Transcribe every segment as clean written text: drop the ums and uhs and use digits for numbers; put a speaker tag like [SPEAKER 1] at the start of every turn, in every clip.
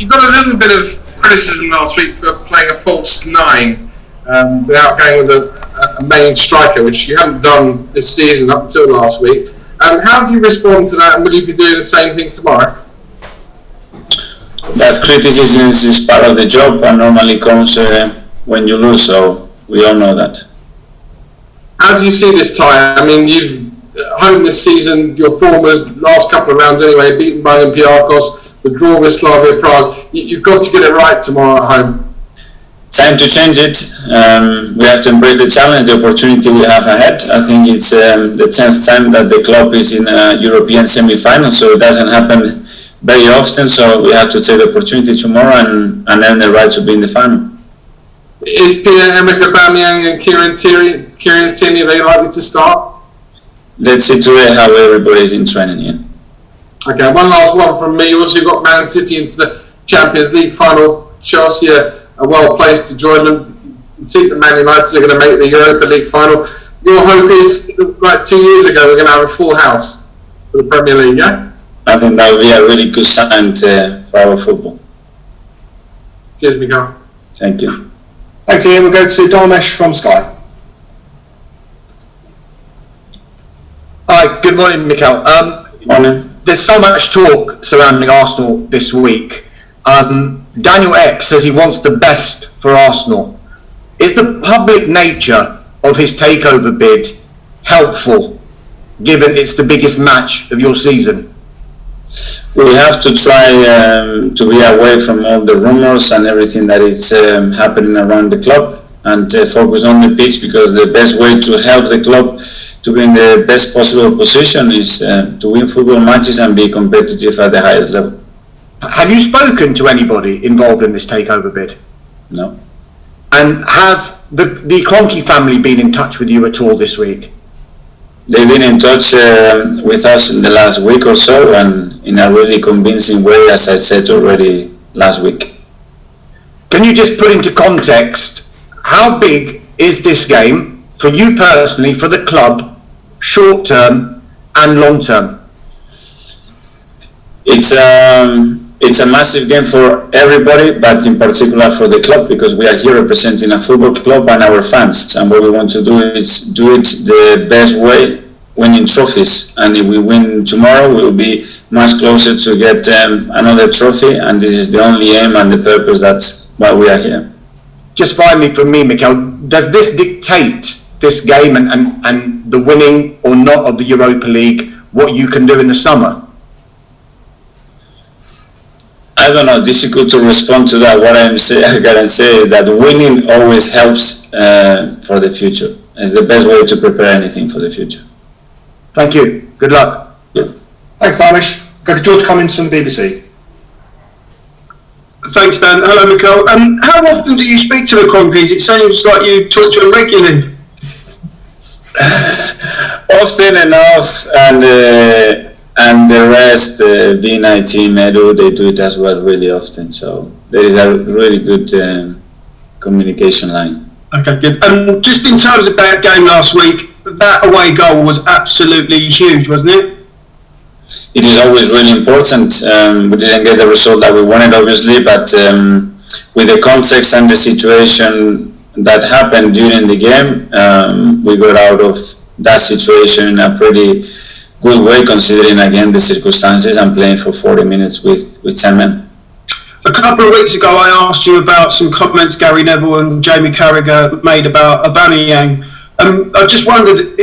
[SPEAKER 1] You got a little bit of criticism last week for playing a false nine without going with a main striker, which you haven't done this season up until last week. How do you respond to that, and will you be doing the same thing tomorrow?
[SPEAKER 2] That criticism is part of the job and normally comes when you lose, so we all know that.
[SPEAKER 1] How do you see this tie? I mean, you've home this season, your formers, last couple of rounds anyway, beaten by Olympiacos, the draw with Slavia Prague. You've got to get it right tomorrow at home.
[SPEAKER 2] Time to change it. We have to embrace the challenge, the opportunity we have ahead. I think it's the 10th time that the club is in a European semi-final, so it doesn't happen very often, so we have to take the opportunity tomorrow and earn the right to be in the final.
[SPEAKER 1] Is Pierre-Emerick Aubameyang and Kieran Tierney, are they likely to start?
[SPEAKER 2] Let's see today how everybody is in training here.
[SPEAKER 1] Okay, one last one from me. Also, you've got Man City into the Champions League final. Chelsea are well placed to join them. You think that Man United are going to make the Europa League final. Your hope is, like 2 years ago, we're going to have a full house for the Premier League, yeah?
[SPEAKER 2] I think that would be a really good sign for our football.
[SPEAKER 1] Cheers, Mikel.
[SPEAKER 2] Thank you.
[SPEAKER 3] Thanks, Ian. We'll go to Dharmesh from Sky.
[SPEAKER 4] Hi, good morning, Mikel.
[SPEAKER 2] Morning.
[SPEAKER 4] There's so much talk surrounding Arsenal this week. Daniel X says he wants the best for Arsenal. Is the public nature of his takeover bid helpful, given it's the biggest match of your season?
[SPEAKER 2] We have to try to be away from all the rumors and everything that is happening around the club and focus on the pitch, because the best way to help the club to be in the best possible position is to win football matches and be competitive at the highest level.
[SPEAKER 4] Have you spoken to anybody involved in this takeover bid?
[SPEAKER 2] No.
[SPEAKER 4] And have the Kroenke family been in touch with you at all this week?
[SPEAKER 2] They've been in touch with us in the last week or so, and in a really convincing way, as I said already last week.
[SPEAKER 4] Can you just put into context, how big is this game for you personally, for the club, short term and long term? It's a massive game for everybody, but in particular for the club, because we are here representing a football club and our fans, and what we want to do is do it the best way, winning trophies. And if we win tomorrow, we will be much closer to get another trophy, and this is the only aim and the purpose. That's why we are here. Just finally from me, Mikel, does this dictate, this game and the winning or not of the Europa League, what you can do in the summer?
[SPEAKER 2] I don't know, difficult to respond to that. What I can say is that winning always helps for the future. It's the best way to prepare anything for the future.
[SPEAKER 4] Thank you. Good luck.
[SPEAKER 2] Yeah.
[SPEAKER 3] Thanks, Dharmesh. Go to George Cummins from the BBC.
[SPEAKER 5] Thanks, Dan. Hello, Mikel. How often do you speak to the Kroenkes? It seems like you talk to them regularly.
[SPEAKER 2] Often enough, and the rest, Vina, team, Edu, they do it as well really often. So there is a really good communication line.
[SPEAKER 5] Okay, good. Just in terms of that game last week, that away goal was absolutely huge, wasn't it?
[SPEAKER 2] It is always really important. We didn't get the result that we wanted, obviously, but with the context and the situation that happened during the game, we got out of that situation in a pretty good way, considering again the circumstances and playing for 40 minutes with 10 men.
[SPEAKER 5] A couple of weeks ago I asked you about some comments Gary Neville and Jamie Carragher made about Aubameyang. I just wondered,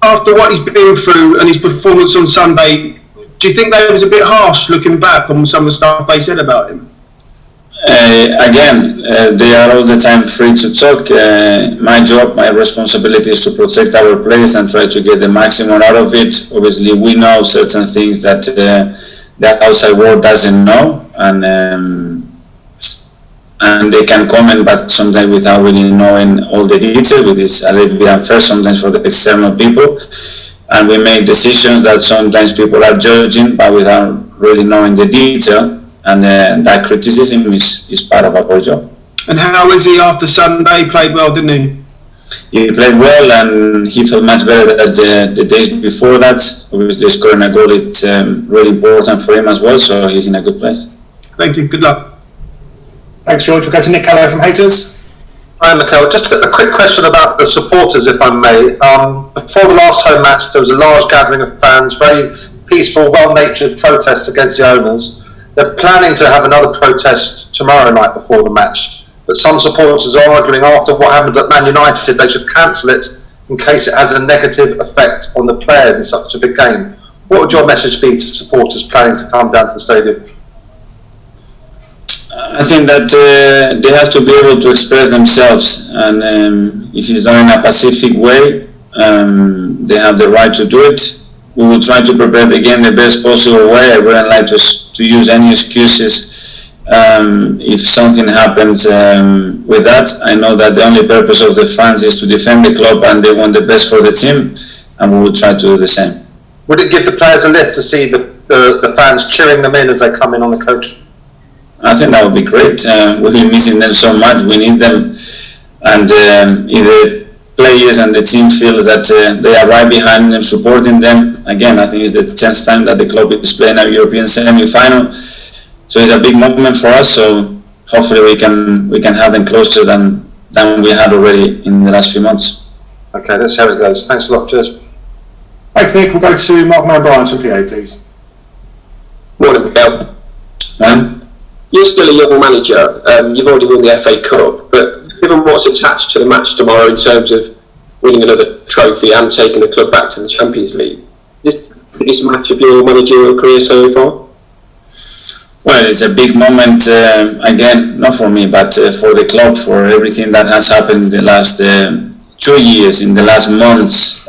[SPEAKER 5] after what he's been through and his performance on Sunday, do you think that was a bit harsh looking back on some of the stuff they said about him?
[SPEAKER 2] They are all the time free to talk. My job, my responsibility is to protect our players and try to get the maximum out of it. Obviously, we know certain things that the outside world doesn't know, and they can comment, but sometimes without really knowing all the details, which is a little bit unfair sometimes for the external people. And we make decisions that sometimes people are judging, but without really knowing the detail. And that criticism is part of our job.
[SPEAKER 5] And how is he after Sunday? Played well, didn't he?
[SPEAKER 2] He played well, and he felt much better than the days before that. Obviously, scoring a goal is really important for him as well, so he's in a good place.
[SPEAKER 5] Thank you. Good luck.
[SPEAKER 3] Thanks, George. We'll go to Nick Keller from Haters.
[SPEAKER 6] Hi, Mikel. Just a quick question about the supporters, if I may. Before the last home match, there was a large gathering of fans, very peaceful, well-natured protests against the owners. They're planning to have another protest tomorrow night before the match, but some supporters are arguing after what happened at Man United, they should cancel it in case it has a negative effect on the players in such a big game. What would your message be to supporters planning to come down to the stadium?
[SPEAKER 2] I think that they have to be able to express themselves, and if it's done in a pacific way, they have the right to do it. We will try to prepare the game the best possible way. I wouldn't like to use any excuses if something happens with that. I know that the only purpose of the fans is to defend the club, and they want the best for the team, and we will try to do the same.
[SPEAKER 6] Would it give the players a lift to see the fans cheering them in as they come in on the coach?
[SPEAKER 2] I think that would be great. We've been missing them so much. We need them, and if the players and the team feels that they are right behind them, supporting them. Again, I think it's the 10th time that the club is playing a European semi-final, so it's a big moment for us. So hopefully we can have them closer than we had already in the last few months.
[SPEAKER 6] Okay, that's how it goes. Thanks a lot. Cheers.
[SPEAKER 3] Thanks, Nick. We'll go to Mark O'Brien from PA, please.
[SPEAKER 7] Morning, Mikel. You're still a young manager. You've already won the FA Cup, but given what's attached to the match tomorrow in terms of winning another trophy and taking the club back to the Champions League, is this match of your managerial career so far?
[SPEAKER 2] Well, it's a big moment, again, not for me, but for the club, for everything that has happened in the last 2 years, in the last months,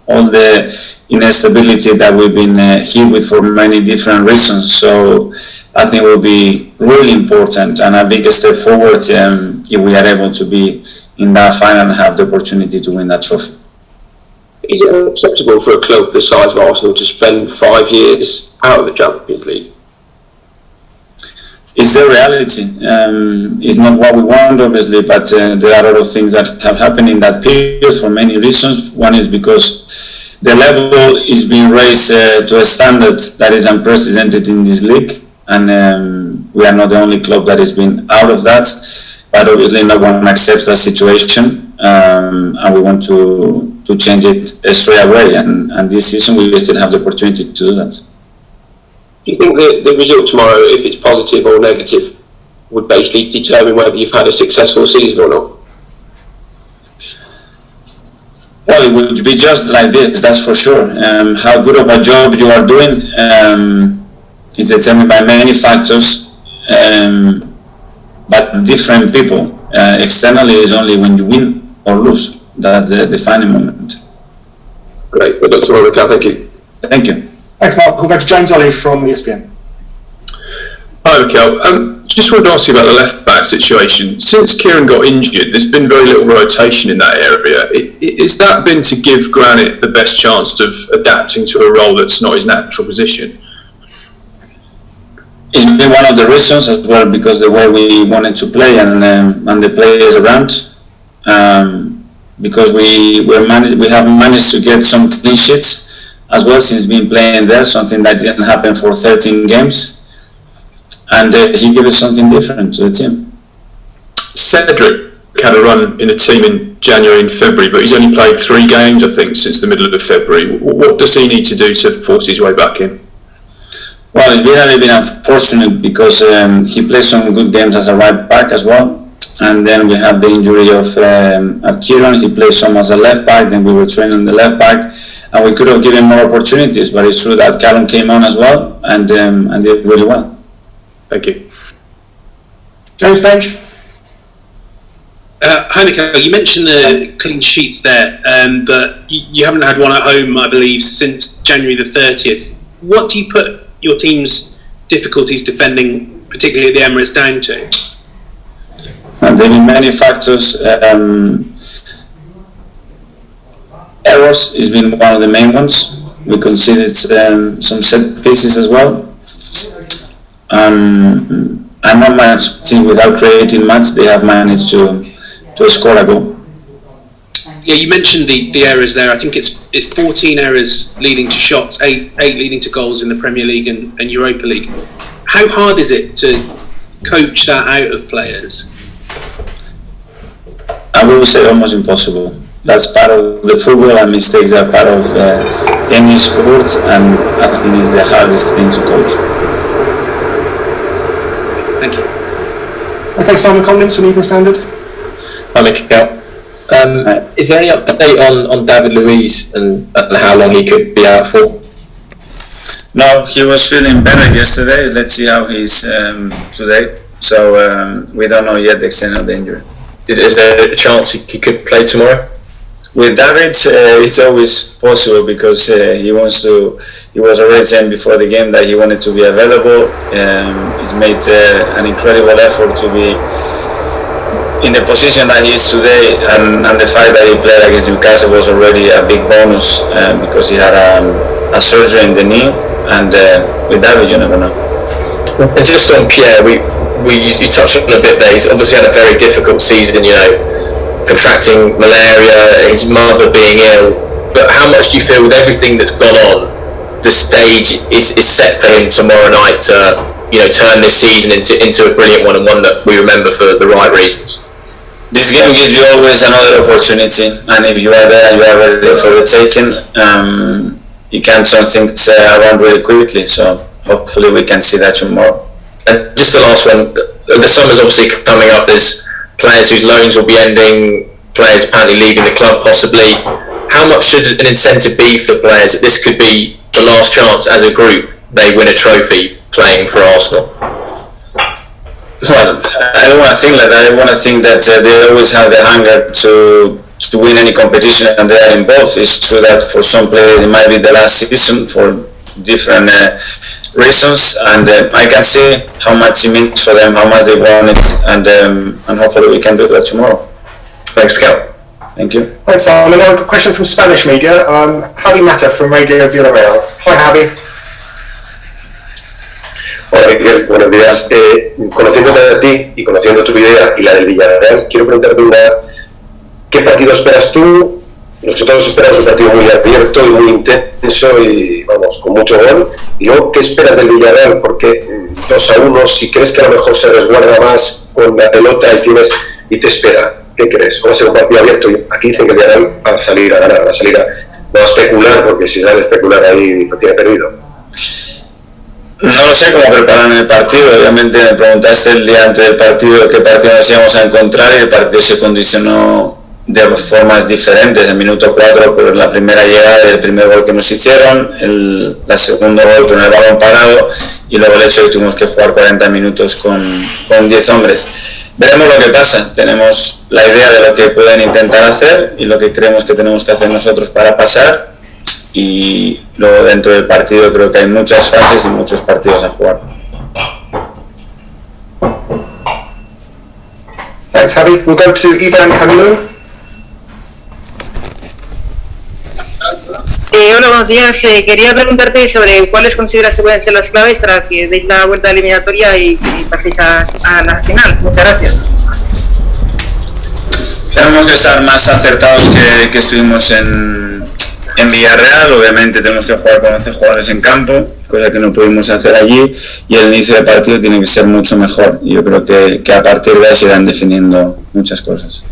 [SPEAKER 2] all the instability that we've been hit with for many different reasons. So I think it will be really important and a big step forward if we are able to be in that final and have the opportunity to win that trophy.
[SPEAKER 7] Is it acceptable for a club the size of Arsenal to spend 5 years out of the Champions League?
[SPEAKER 2] It's the reality. It's not what we want, obviously, but there are a lot of things that have happened in that period for many reasons. One is because the level is being raised to a standard that is unprecedented in this league, and we are not the only club that has been out of that, but obviously no one accepts that situation, and we want to change it straight away, and this season we still have the opportunity to do that.
[SPEAKER 7] Do you think the result tomorrow, if it's positive or negative, would basically determine whether you've had a successful season or not?
[SPEAKER 2] Well, it would be just like this, that's for sure. How good of a job you are doing is determined by many factors, but different people. Externally is only when you win or lose. That's the defining moment.
[SPEAKER 7] Great. Well, Dr. Mikel, thank you.
[SPEAKER 2] Thank you.
[SPEAKER 3] Thanks, Mark. We'll go to James Ollie from ESPN.
[SPEAKER 8] Hi, Mikel. Just wanted to ask you about the left-back situation. Since Kieran got injured, there's been very little rotation in that area. Is that been to give Granit the best chance of adapting to a role that's not his natural position?
[SPEAKER 2] It's been one of the reasons as well, because the way we wanted to play and the players around. Because we have managed to get some clean sheets as well since being playing there, something that didn't happen for 13 games, and he gave us something different to the team.
[SPEAKER 8] Cedric had a run in a team in January and February, but he's only played 3 games, I think, since the middle of February. What does he need to do to force his way back in?
[SPEAKER 2] Well, it's really been unfortunate because he played some good games as a right back as well, and then we have the injury of Kieran. He played some as a left back, then we were training the left back, and we could have given more opportunities, but it's true that Callum came on as well and did really well.
[SPEAKER 8] Thank you.
[SPEAKER 3] James Bench.
[SPEAKER 9] Hi, Mikel. You mentioned the clean sheets there, but you haven't had one at home, I believe, since January the 30th. What do you put your team's difficulties defending, particularly at the Emirates, down to?
[SPEAKER 2] And there have been many factors. Errors has been one of the main ones. We conceded some set pieces as well. And not much team without creating much, they have managed to score a goal.
[SPEAKER 9] Yeah, you mentioned the errors there. I think it's 14 errors leading to shots, 8 leading to goals in the Premier League and Europa League. How hard is it to coach that out of players?
[SPEAKER 2] I would say almost impossible. That's part of the football, and mistakes are part of any sport, and I think it's the hardest thing to coach.
[SPEAKER 9] Thank you.
[SPEAKER 3] Okay, Simon Collins from Evening Standard.
[SPEAKER 10] Hi, Mikel. Is there any update on David Luiz and how long he could be out for?
[SPEAKER 2] No, he was feeling better yesterday. Let's see how he's today. So we don't know yet the extent of the injury.
[SPEAKER 10] Is there a chance he could play tomorrow?
[SPEAKER 2] With David, it's always possible because he wants to. He was already saying before the game that he wanted to be available. He's made an incredible effort to be in the position that he is today, and the fact that he played against Newcastle was already a big bonus because he had a surgery in the knee, and with David you never know.
[SPEAKER 10] And just on Pierre, you touched on a bit there. He's obviously had a very difficult season, contracting malaria, his mother being ill, but how much do you feel with everything that's gone on, the stage is set for him tomorrow night to turn this season into a brilliant one, and one that we remember for the right reasons?
[SPEAKER 2] This game gives you always another opportunity, and if you are there, you are ready for the taking. You can turn things around really quickly, so hopefully we can see that tomorrow.
[SPEAKER 10] And just the last one, the summer's obviously coming up. There's players whose loans will be ending, players apparently leaving the club possibly. How much should an incentive be for players that this could be the last chance as a group they win a trophy playing for Arsenal?
[SPEAKER 2] Well, I don't want to think like that. I want to think that they always have the hunger to win any competition, and they are involved. It's true that for some players it might be the last season for different reasons, and I can see how much it means for them, how much they want it, and hopefully we can do that tomorrow.
[SPEAKER 10] Thanks, Mikel.
[SPEAKER 2] Thank you.
[SPEAKER 3] Thanks, Simon. A question from Spanish media. Javi Mata from Radio Villareal. Hi, Javi.
[SPEAKER 11] Hola Mikel, buenos días. Conociéndote a ti y conociendo tu idea y la del Villareal, quiero preguntarte ¿qué partido esperas tú? Nosotros esperamos un partido muy abierto y muy intenso y vamos, con mucho gol. Y luego, ¿qué esperas del Villareal? Porque 2-1, si crees que a lo mejor se resguarda más con la pelota y te espera, ¿qué crees? ¿Va a ser un partido abierto? Y aquí dicen que el Villareal va a salir a ganar, no a especular, porque si sale a especular ahí lo tiene perdido.
[SPEAKER 2] No lo sé cómo preparan el partido. Obviamente me preguntaste el día antes del partido qué partido nos íbamos a encontrar, y el partido se condicionó de formas diferentes. El minuto 4 por la primera llegada y el primer gol que nos hicieron, el segundo gol con el balón parado, y luego el hecho de que tuvimos que jugar 40 minutos con 10 hombres. Veremos lo que pasa. Tenemos la idea de lo que pueden intentar hacer y lo que creemos que tenemos que hacer nosotros para pasar, y luego dentro del partido creo que hay muchas fases y muchos partidos a jugar.
[SPEAKER 3] Thanks, Javi. We'll go to Ivan Camilo.
[SPEAKER 12] Hola, buenos días. Quería preguntarte sobre cuáles consideras que pueden ser las claves para que deis la vuelta eliminatoria y paséis a la final. Muchas gracias.
[SPEAKER 2] Tenemos que estar más acertados que estuvimos en Villareal. Obviamente tenemos que jugar con 11 jugadores en campo, cosa que no pudimos hacer allí, y el inicio del partido tiene que ser mucho mejor. Yo creo que a partir de ahí se irán definiendo muchas cosas.